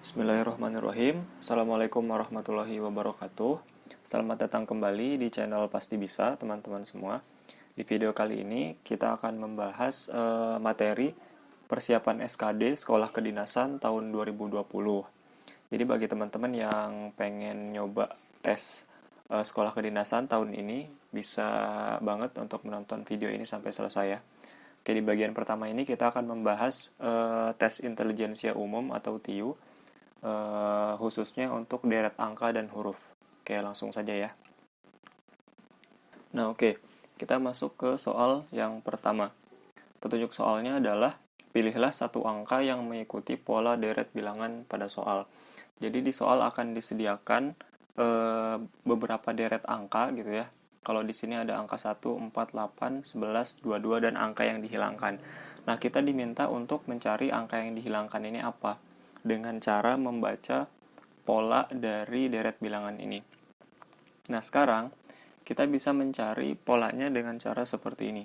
Bismillahirrahmanirrahim. Assalamualaikum warahmatullahi wabarakatuh. Selamat datang kembali di channel Pasti Bisa, teman-teman semua. Di video kali ini kita akan membahas materi persiapan SKD Sekolah Kedinasan tahun 2020. Jadi bagi teman-teman yang pengen nyoba tes Sekolah Kedinasan tahun ini, bisa banget untuk menonton video ini sampai selesai ya. Oke, di bagian pertama ini kita akan membahas tes intelijensia umum atau TIU, khususnya untuk deret angka dan huruf. Oke, langsung saja ya. Nah, oke. Kita masuk ke soal yang pertama. Petunjuk soalnya adalah pilihlah satu angka yang mengikuti pola deret bilangan pada soal. Jadi di soal akan disediakan beberapa deret angka gitu ya. Kalau di sini ada angka 1, 4, 8, 11, 22 dan angka yang dihilangkan. Nah, kita diminta untuk mencari angka yang dihilangkan ini apa? Dengan cara membaca pola dari deret bilangan ini. Nah, sekarang kita bisa mencari polanya dengan cara seperti ini.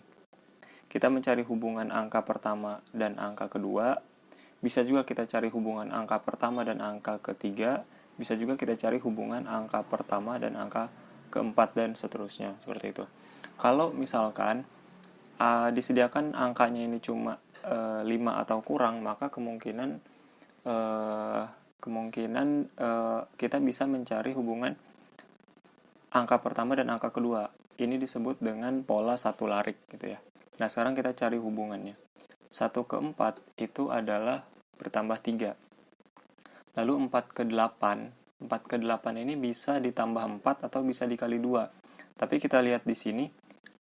Kita mencari hubungan angka pertama dan angka kedua. Bisa juga kita cari hubungan angka pertama dan angka ketiga. Bisa juga kita cari hubungan angka pertama dan angka keempat dan seterusnya. Seperti itu. Kalau misalkan disediakan angkanya ini cuma 5 atau kurang, maka kemungkinan kita bisa mencari hubungan angka pertama dan angka kedua. Ini disebut dengan pola satu larik gitu ya. Nah, sekarang kita cari hubungannya. 1 ke 4 itu adalah bertambah 3. Lalu 4 ke 8. 4 ke 8 ini bisa ditambah 4 atau bisa dikali 2. Tapi kita lihat di sini.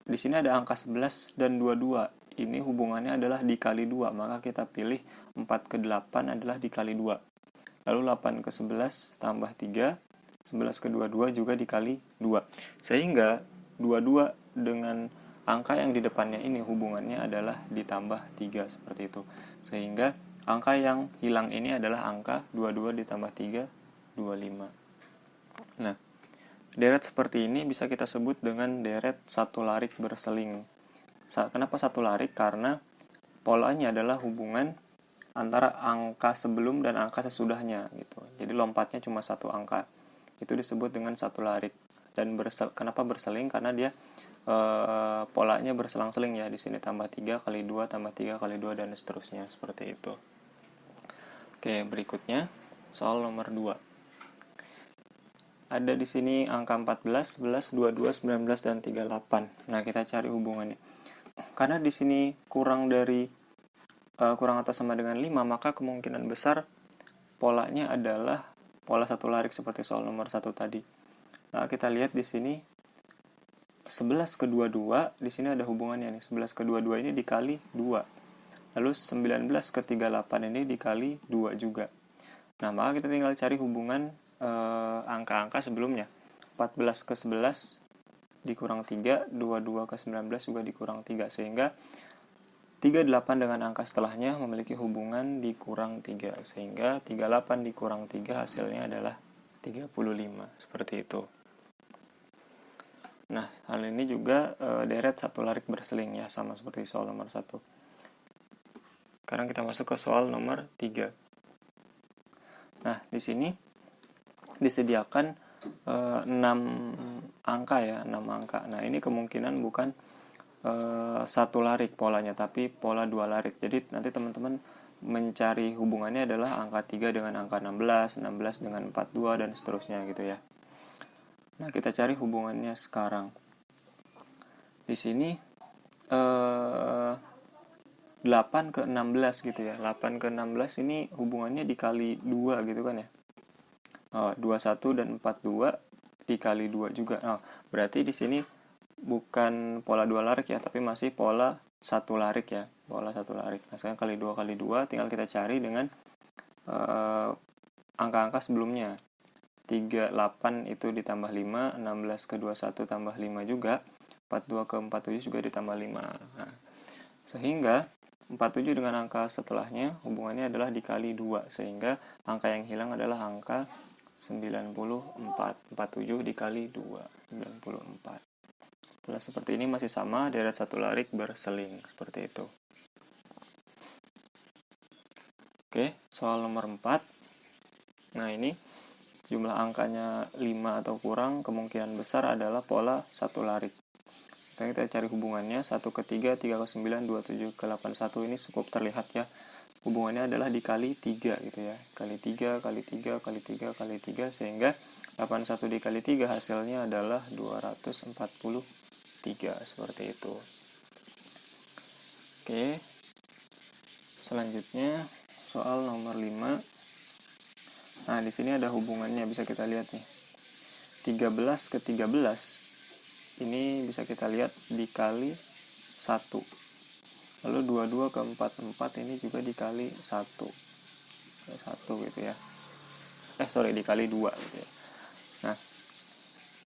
Di sini ada angka 11 dan 22. Ini hubungannya adalah dikali 2. Maka kita pilih 4 ke 8 adalah dikali 2. Lalu 8 ke 11 tambah 3. 11 ke 22 juga dikali 2. Sehingga 22 dengan angka yang di depannya ini hubungannya adalah ditambah 3 seperti itu. Sehingga angka yang hilang ini adalah angka 22 ditambah 3, 25. Nah, deret seperti ini bisa kita sebut dengan deret satu larik berseling. Kenapa satu larik? Karena polanya adalah hubungan antara angka sebelum dan angka sesudahnya gitu. Jadi lompatnya cuma satu angka. Itu disebut dengan satu larik. Dan kenapa berseling? Karena dia polanya berselang-seling ya. Di sini tambah 3 kali 2 tambah 3 kali 2 dan seterusnya seperti itu. Oke, berikutnya soal nomor 2. Ada di sini angka 14, 11, 22, 19 dan 38. Nah, kita cari hubungannya. Karena di sini kurang atau sama dengan 5, maka kemungkinan besar polanya adalah pola satu larik seperti soal nomor 1 tadi. Nah, kita lihat di sini 11 ke 22, di sini ada hubungannya nih. 11 ke 22 ini dikali 2. Lalu 19 ke 38 ini dikali 2 juga. Nah, maka kita tinggal cari hubungan angka-angka sebelumnya. 14 ke 11 dikurang 3, 22 ke 19 juga dikurang 3. Sehingga 38 dengan angka setelahnya memiliki hubungan dikurang 3. Sehingga 38 dikurang 3 hasilnya adalah 35. Seperti itu. Nah, hal ini juga deret satu larik berseling ya, sama seperti soal nomor 1. Sekarang kita masuk ke soal nomor 3. Nah, di sini disediakan 6 angka ya, 6 angka. Nah, ini kemungkinan bukan satu larik polanya, tapi pola dua larik. Jadi nanti teman-teman mencari hubungannya adalah angka 3 dengan angka 16, 16 dengan 42 dan seterusnya gitu ya. Nah, kita cari hubungannya sekarang. Di sini 8 ke 16 gitu ya. 8 ke 16 ini hubungannya dikali 2 gitu kan ya. 21 dan 42 dikali 2 juga. Berarti di sini bukan pola dua larik ya, tapi masih pola satu larik ya. Pola satu larik. Nah, sekarang kali 2 kali 2 tinggal kita cari dengan angka-angka sebelumnya. 38 itu ditambah 5, 16 ke 21 tambah 5 juga, 42 ke 47 juga ditambah 5. Nah, sehingga 47 dengan angka setelahnya hubungannya adalah dikali 2, sehingga angka yang hilang adalah angka 94. 47 dikali 2, 94. Pola seperti ini masih sama, deret satu larik berseling, seperti itu. Oke, soal nomor 4. Nah, ini jumlah angkanya 5 atau kurang, kemungkinan besar adalah pola satu larik. Sekarang kita cari hubungannya, 1 ke 3, 3 ke 9, 27 ke 81, ini cukup terlihat ya. Hubungannya adalah dikali 3 gitu ya. Kali 3, kali 3, kali 3, kali 3, sehingga 81 dikali 3 hasilnya adalah 243, seperti itu. Oke, selanjutnya soal nomor 5. Nah, di sini ada hubungannya, bisa kita lihat nih. 13 ke 13 ini bisa kita lihat dikali 1. Lalu 22 ke 44 ini juga dikali 1. 1 gitu ya. Dikali 2 gitu ya. Nah,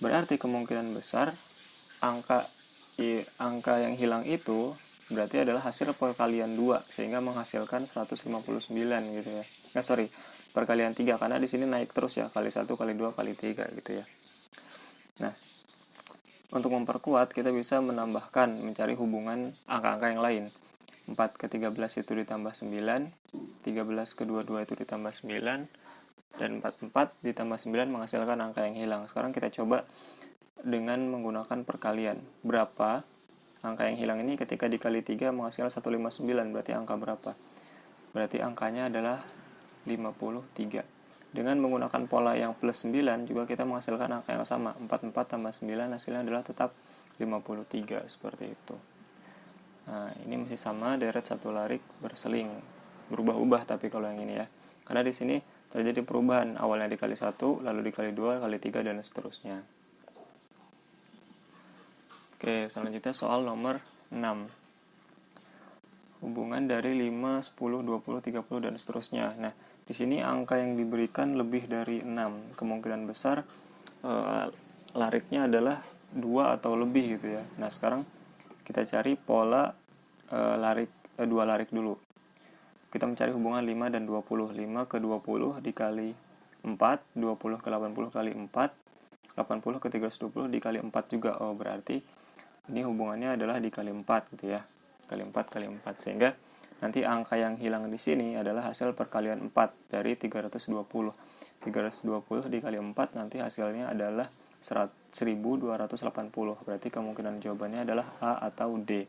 berarti kemungkinan besar angka yang hilang itu berarti adalah hasil perkalian 2 sehingga menghasilkan 159 gitu ya. Perkalian 3 karena di sini naik terus ya, kali 1, kali 2, kali 3 gitu ya. Nah, untuk memperkuat kita bisa mencari hubungan angka-angka yang lain. 4 ke 13 itu ditambah 9, 13 ke 22 itu ditambah 9, dan 44 ditambah 9 menghasilkan angka yang hilang. Sekarang kita coba dengan menggunakan perkalian. Berapa angka yang hilang ini ketika dikali 3 menghasilkan 159, berarti angka berapa? Berarti angkanya adalah 53. Dengan menggunakan pola yang plus 9 juga kita menghasilkan angka yang sama. 44 tambah 9 hasilnya adalah tetap 53, seperti itu. Nah, ini masih sama, deret satu larik berseling. Berubah-ubah tapi kalau yang ini ya. Karena di sini terjadi perubahan, awalnya dikali 1, lalu dikali 2, kali 3, dan seterusnya. Oke, selanjutnya soal nomor 6. Hubungan dari 5, 10, 20, 30, dan seterusnya. Nah, di sini angka yang diberikan lebih dari 6. Kemungkinan besar lariknya adalah 2 atau lebih gitu ya. Nah, sekarang kita cari pola 2 larik dulu. Kita mencari hubungan 5 dan 20. 5 ke 20 dikali 4, 20 ke 80 kali 4, 80 ke 320 dikali 4 juga. Oh, berarti ini hubungannya adalah dikali 4 gitu ya. Kali 4 kali 4, sehingga nanti angka yang hilang di sini adalah hasil perkalian 4 dari 320. 320 dikali 4 nanti hasilnya adalah 1280. Berarti kemungkinan jawabannya adalah A atau D.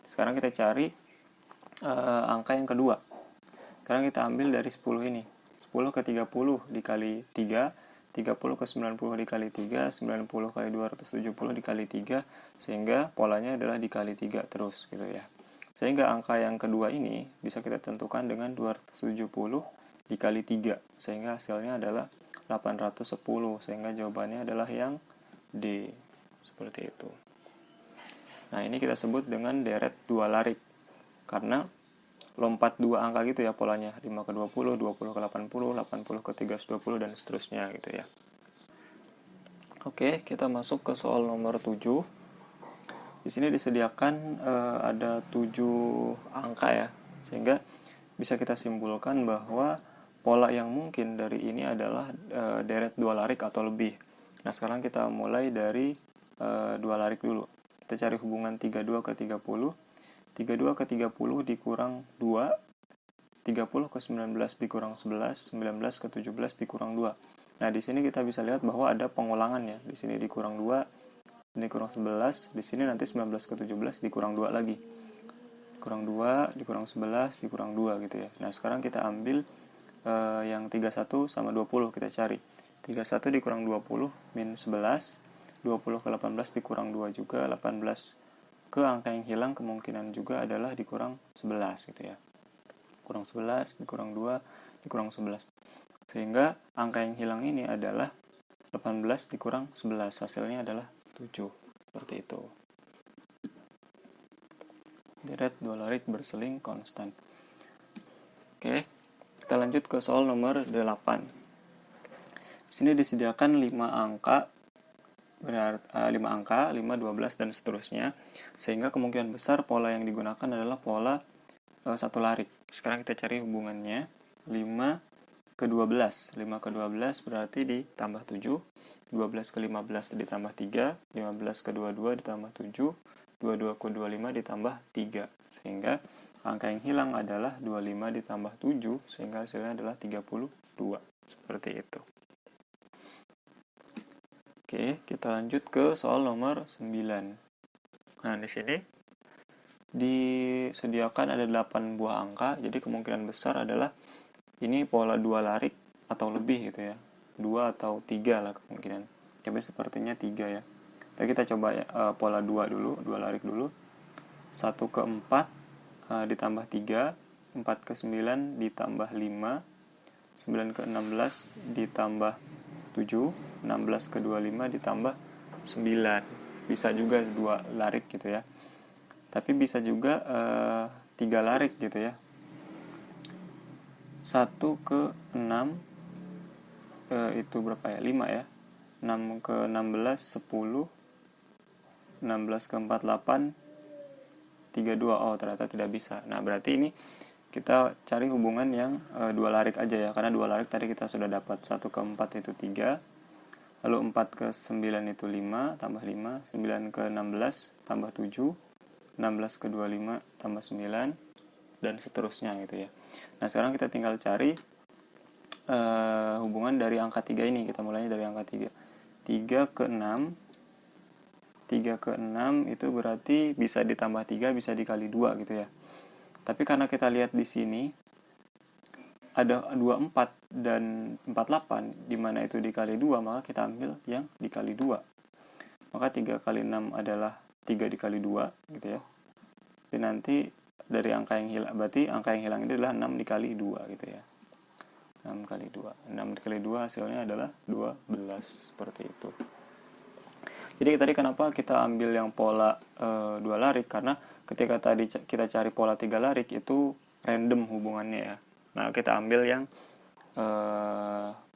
Sekarang kita cari angka yang kedua. Sekarang kita ambil dari 10 ini. 10 ke 30 dikali 3, 30 ke 90 dikali 3, 90 kali 270 dikali 3, sehingga polanya adalah dikali 3 terus gitu ya. Sehingga angka yang kedua ini bisa kita tentukan dengan 270 dikali 3, sehingga hasilnya adalah 810, sehingga jawabannya adalah yang D, seperti itu. Nah, ini kita sebut dengan deret dua larik, karena lompat dua angka gitu ya polanya, 5 ke 20, 20 ke 80, 80 ke 320, dan seterusnya gitu ya. Oke, kita masuk ke soal nomor 7. Di sini disediakan ada 7 angka ya, sehingga bisa kita simpulkan bahwa pola yang mungkin dari ini adalah deret dua larik atau lebih. Nah, sekarang kita mulai dari dua larik dulu. Kita cari hubungan 32 ke 30. 32 ke 30 dikurang 2, 30 ke 19 dikurang 11, 19 ke 17 dikurang 2. Nah, di sini kita bisa lihat bahwa ada pengulangan ya. Di sini dikurang 2, ini kurang 11, di sini nanti 19 ke 17 dikurang 2 lagi. Dikurang 2, dikurang 11, dikurang 2 gitu ya. Nah, sekarang kita ambil yang 31 sama 20 kita cari. 31 dikurang 20 min 11, 20 ke 18 dikurang 2 juga, 18 ke angka yang hilang kemungkinan juga adalah dikurang 11 gitu ya. Kurang 11, dikurang 2, dikurang 11. Sehingga angka yang hilang ini adalah 18 dikurang 11. Hasilnya adalah 7. Seperti itu. Deret dua larik berseling konstan. Oke, kita lanjut ke soal nomor 8. Di sini disediakan 5 angka, 5, 12, dan seterusnya, sehingga kemungkinan besar pola yang digunakan adalah pola satu larik. Sekarang kita cari hubungannya. 5 ke 12. 5 ke 12 berarti ditambah 7, 12 ke 15 ditambah 3, 15 ke 22 ditambah 7, 22 ke 25 ditambah 3, sehingga angka yang hilang adalah 25 ditambah 7, sehingga hasilnya adalah 32. Seperti itu. Oke, kita lanjut ke soal nomor 9. Nah, di sini disediakan ada 8 buah angka, jadi kemungkinan besar adalah ini pola 2 larik atau lebih gitu ya. 2 atau 3 lah kemungkinan. Tapi sepertinya 3 ya. Tapi kita coba ya, pola 2 dulu, 2 larik dulu. 1 ke 4 ditambah 3, 4 ke 9 ditambah 5, 9 ke 16 ditambah 7, 16 ke 25 ditambah 9. Bisa juga 2 larik gitu ya. Tapi bisa juga 3 larik gitu ya. 1 ke 6 itu berapa ya? 5 ya. 6 ke 16 10, 16 ke 48 32. Oh, ternyata tidak bisa. Nah, berarti ini kita cari hubungan yang 2 larik aja ya, karena 2 larik tadi kita sudah dapat. 1 ke 4 itu 3, lalu 4 ke 9 itu 5, tambah 5, 9 ke 16 tambah 7, 16 ke 25 tambah 9, dan seterusnya gitu ya. Nah, sekarang kita tinggal cari hubungan dari angka 3 ini. Kita mulainya dari angka 3. 3 ke 6, 3 ke 6 itu berarti bisa ditambah 3, bisa dikali 2 gitu ya. Tapi karena kita lihat di sini ada 24 dan 48, di mana itu dikali 2, maka kita ambil yang dikali 2. Maka 3 kali 6 adalah 3 dikali 2 gitu ya. Jadi nanti dari angka yang hilang, berarti angka yang hilang ini adalah 6 dikali 2 gitu ya. 6 kali 2. 6 dikali 2 hasilnya adalah 12, seperti itu. Jadi tadi kenapa kita ambil yang pola 2 larik, karena ketika tadi kita cari pola 3 larik itu random hubungannya ya. Nah, kita ambil yang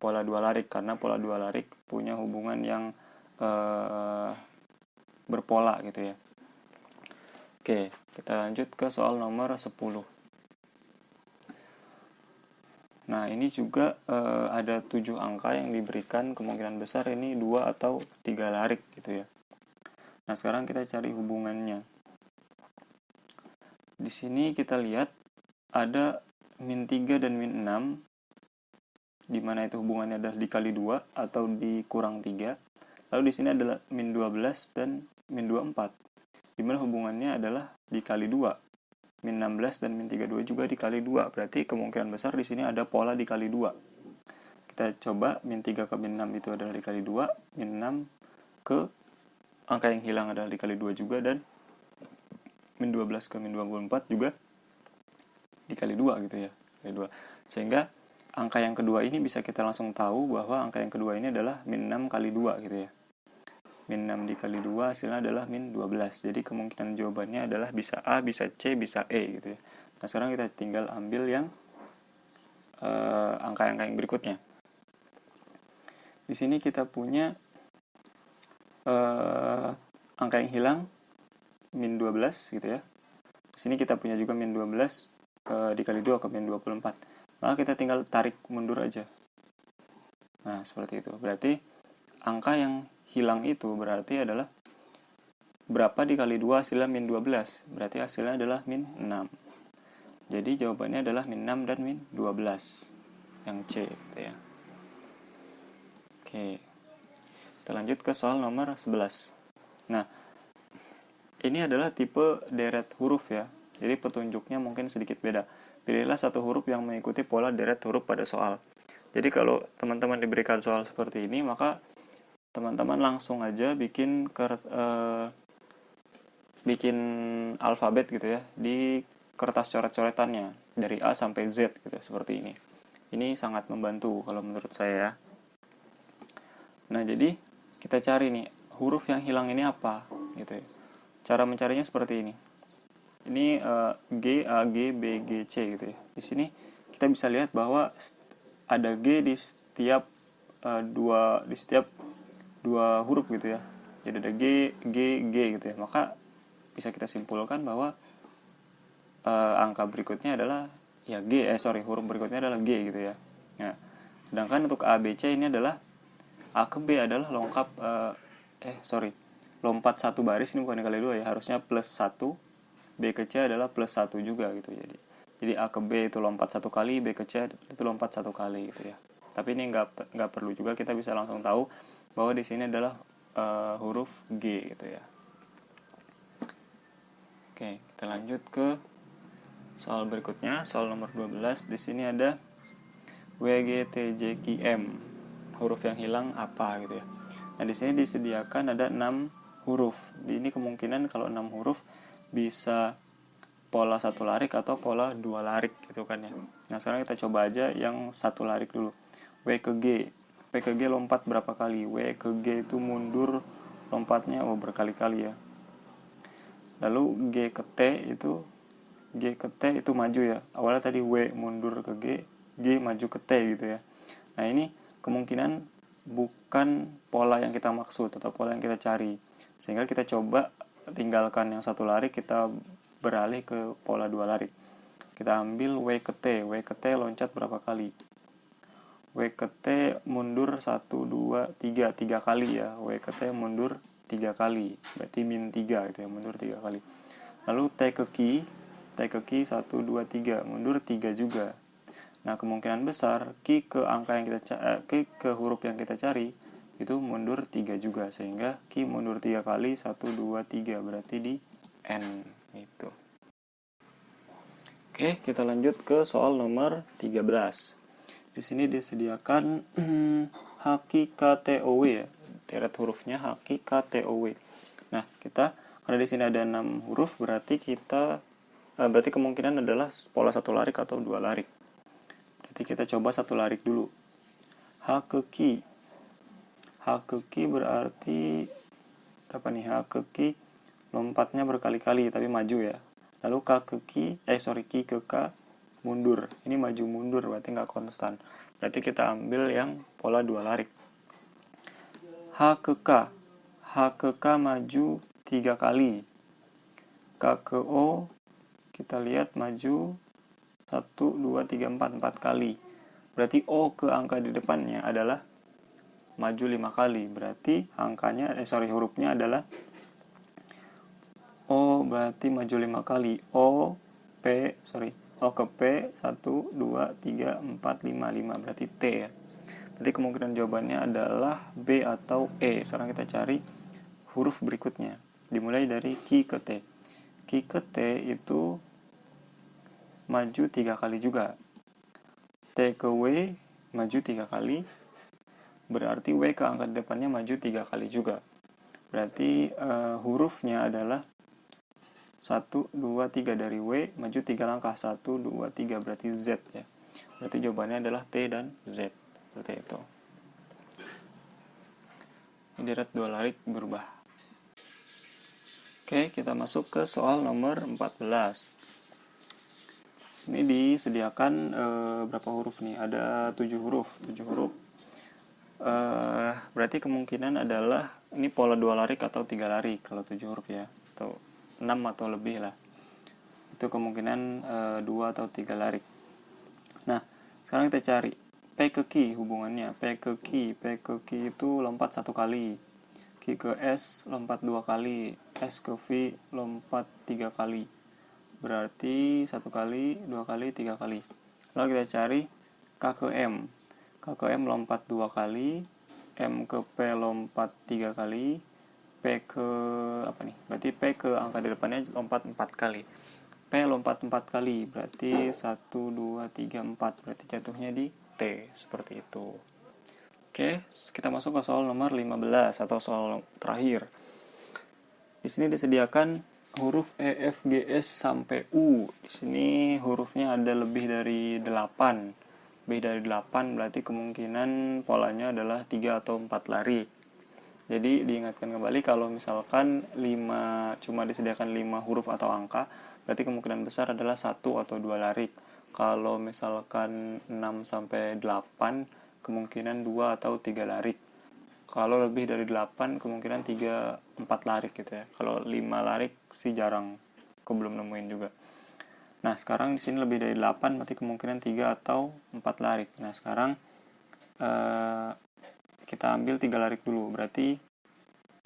pola 2 larik karena pola 2 larik punya hubungan yang berpola gitu ya. Oke, kita lanjut ke soal nomor 10. Nah, ini juga ada 7 angka yang diberikan, kemungkinan besar ini 2 atau 3 larik gitu ya. Nah, sekarang kita cari hubungannya. Di sini kita lihat ada min 3 dan min 6, di mana itu hubungannya adalah dikali 2 atau dikurang 3. Lalu di sini adalah min 12 dan min 24, di mana hubungannya adalah dikali 2. Min 16 dan min 32 juga dikali 2. Berarti kemungkinan besar di sini ada pola dikali 2. Kita coba min 3 ke min 6 itu adalah dikali 2, min 6 ke angka yang hilang adalah dikali 2 juga, dan min 12 ke min 24 juga dikali 2 gitu ya. Dikali 2. Sehingga angka yang kedua ini bisa kita langsung tahu bahwa angka yang kedua ini adalah min 6 kali 2 gitu ya. Min 6 dikali 2 hasilnya adalah min 12. Jadi kemungkinan jawabannya adalah bisa A, bisa C, bisa E gitu ya. Nah, sekarang kita tinggal ambil yang angka-angka yang berikutnya. Di sini kita punya angka yang hilang min 12 gitu ya. Di sini kita punya juga min 12 dikali 2 ke min 24. Maka kita tinggal tarik mundur aja. Nah, seperti itu. Berarti angka yang hilang itu berarti adalah berapa dikali 2 hasilnya min 12. Berarti hasilnya adalah min 6. Jadi jawabannya adalah min 6 dan min 12. Yang C gitu ya. Oke. Kita lanjut ke soal nomor 11. Nah, ini adalah tipe deret huruf ya. Jadi petunjuknya mungkin sedikit beda. Pilihlah satu huruf yang mengikuti pola deret huruf pada soal. Jadi kalau teman-teman diberikan soal seperti ini, maka teman-teman langsung aja bikin alfabet gitu ya di kertas coret-coretannya dari A sampai Z gitu ya, seperti ini. Ini sangat membantu kalau menurut saya ya. Nah, jadi kita cari nih huruf yang hilang ini apa gitu ya. Cara mencarinya seperti ini. Ini G, A, G, B, G, C gitu ya. Di sini kita bisa lihat bahwa ada G di setiap dua huruf gitu ya. Jadi ada G, G, G gitu ya. Maka bisa kita simpulkan bahwa angka berikutnya adalah ya huruf berikutnya adalah G gitu ya. Nah, sedangkan untuk A, B, C ini adalah A ke B adalah lompat satu baris, ini bukan dikali 2 ya. Harusnya plus 1. B ke C adalah plus 1 juga gitu. Jadi A ke B itu lompat 1 kali, B ke C itu lompat 1 kali gitu ya. Tapi ini nggak perlu juga, kita bisa langsung tahu bahwa di sini adalah huruf G gitu ya. Oke, kita lanjut ke soal berikutnya, soal nomor 12. Di sini ada WGTJKM, huruf yang hilang apa gitu ya. Nah, di sini disediakan ada 6 huruf. Ini kemungkinan kalau 6 huruf bisa pola 1 larik atau pola 2 larik gitu kan ya. Nah, sekarang kita coba aja yang 1 larik dulu. W ke G. W ke G lompat berapa kali? W ke G itu mundur lompatnya berkali-kali ya. Lalu G ke T itu maju ya. Awalnya tadi W mundur ke G, G maju ke T gitu ya. Nah, ini kemungkinan bukan pola yang kita maksud atau pola yang kita cari. Sehingga kita coba tinggalkan yang 1 larik, kita beralih ke pola 2 larik. Kita ambil W ke T. W ke T loncat berapa kali? W ke T mundur 1, 2, 3 kali ya. W ke T mundur 3 kali. Berarti min 3 gitu ya, mundur 3 kali. Lalu T ke Ki 1, 2, 3 mundur 3 juga. Nah, kemungkinan besar Ki ke angka yang Ki ke huruf yang kita cari itu mundur 3 juga, sehingga Ki mundur 3 kali, 1, 2, 3 berarti di N itu. Oke, kita lanjut ke soal nomor 13. Di sini disediakan HKTOW ya, deret hurufnya HKTOW. Nah, karena di sini ada 6 huruf, berarti kemungkinan adalah pola 1 larik atau 2 larik. Berarti kita coba 1 larik dulu. H ke Ki. H ke Ki berarti apa nih? H ke Ki lompatnya berkali-kali tapi maju ya. Lalu Ki ke K mundur. Ini maju mundur berarti nggak konstan. Berarti kita ambil yang pola 2 larik. H ke K. H ke K maju 3 kali. K ke O kita lihat maju 1, 2, 3, 4 kali. Berarti O ke angka di depannya adalah maju 5 kali. Berarti hurufnya adalah O, berarti maju 5 kali. O ke P 1, 2, 3, 4, 5 berarti T ya. Berarti kemungkinan jawabannya adalah B atau E. Sekarang kita cari huruf berikutnya. Dimulai dari Ki ke T. Ki ke T itu maju 3 kali juga. T ke W maju 3 kali. Berarti W ke angka depannya maju 3 kali juga. Berarti hurufnya adalah 1, 2, 3 dari W, maju 3 langkah. 1, 2, 3 berarti Z ya. Berarti jawabannya adalah T dan Z. Seperti itu. Ini deret 2 larik berubah. Oke, kita masuk ke soal nomor 14. Ini disediakan berapa huruf nih? Ada 7 huruf. Berarti kemungkinan adalah ini pola 2 larik atau 3 larik kalau 7 huruf ya, atau 6 atau lebih lah. Itu kemungkinan 2 atau 3 larik. Nah, sekarang kita cari P ke Ki hubungannya. P ke Ki itu lompat 1 kali. Ki ke S lompat 2 kali. S ke V lompat 3 kali. Berarti 1 kali, 2 kali, 3 kali. Lalu kita cari K ke M. K ke M lompat 2 kali. M ke P lompat 3 kali. P ke Berarti P ke angka di depannya lompat 4 kali. P lompat 4 kali, berarti 1, 2, 3, 4. Berarti jatuhnya di T, seperti itu. Oke, kita masuk ke soal nomor 15 atau soal terakhir. Di sini disediakan huruf E, F, G, S sampai U. Di sini hurufnya ada lebih dari 8. Lebih dari 8 berarti kemungkinan polanya adalah 3 atau 4 larik. Jadi diingatkan kembali kalau misalkan cuma disediakan 5 huruf atau angka, berarti kemungkinan besar adalah 1 atau 2 larik. Kalau misalkan 6 sampai 8, kemungkinan 2 atau 3 larik. Kalau lebih dari 8, kemungkinan 3, 4 larik gitu ya. Kalau 5 larik sih jarang, aku belum nemuin juga. Nah, sekarang di sini lebih dari 8, berarti kemungkinan 3 atau 4 larik. Nah, sekarang kita ambil 3 larik dulu. Berarti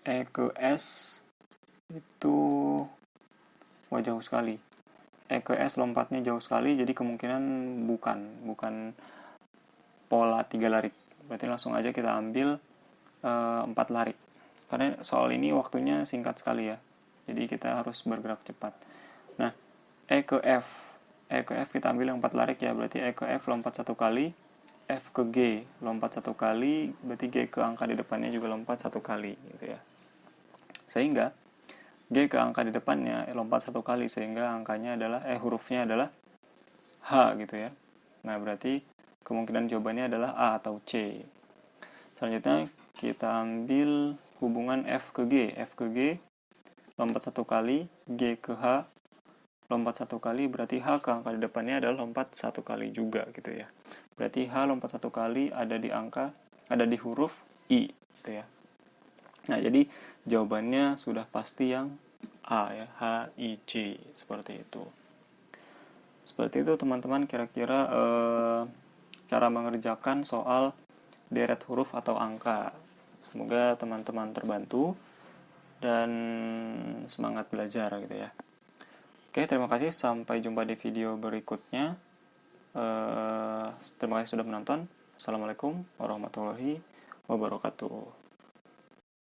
E ke S itu jauh sekali. E ke S lompatnya jauh sekali, jadi kemungkinan bukan pola 3 larik. Berarti langsung aja kita ambil 4 larik. Karena soal ini waktunya singkat sekali ya. Jadi kita harus bergerak cepat. Nah, E ke F. E ke F kita ambil yang 4 larik ya. Berarti E ke F lompat 1 kali. F ke G lompat 1 kali. Berarti G ke angka di depannya juga lompat 1 kali gitu ya. Sehingga G ke angka di depannya lompat 1 kali, sehingga angkanya adalah hurufnya adalah H gitu ya. Nah, berarti kemungkinan jawabannya adalah A atau C. Selanjutnya kita ambil hubungan F ke G. F ke G lompat 1 kali, G ke H lompat 1 kali, berarti H ke angka di depannya adalah lompat 1 kali juga gitu ya. Berarti H lompat 1 kali ada di huruf I gitu ya. Nah, jadi jawabannya sudah pasti yang A ya, H, I, C, seperti itu. Seperti itu teman-teman, kira-kira cara mengerjakan soal deret huruf atau angka. Semoga teman-teman terbantu dan semangat belajar gitu ya. Oke, terima kasih, sampai jumpa di video berikutnya. Terima kasih sudah menonton. Assalamualaikum warahmatullahi wabarakatuh.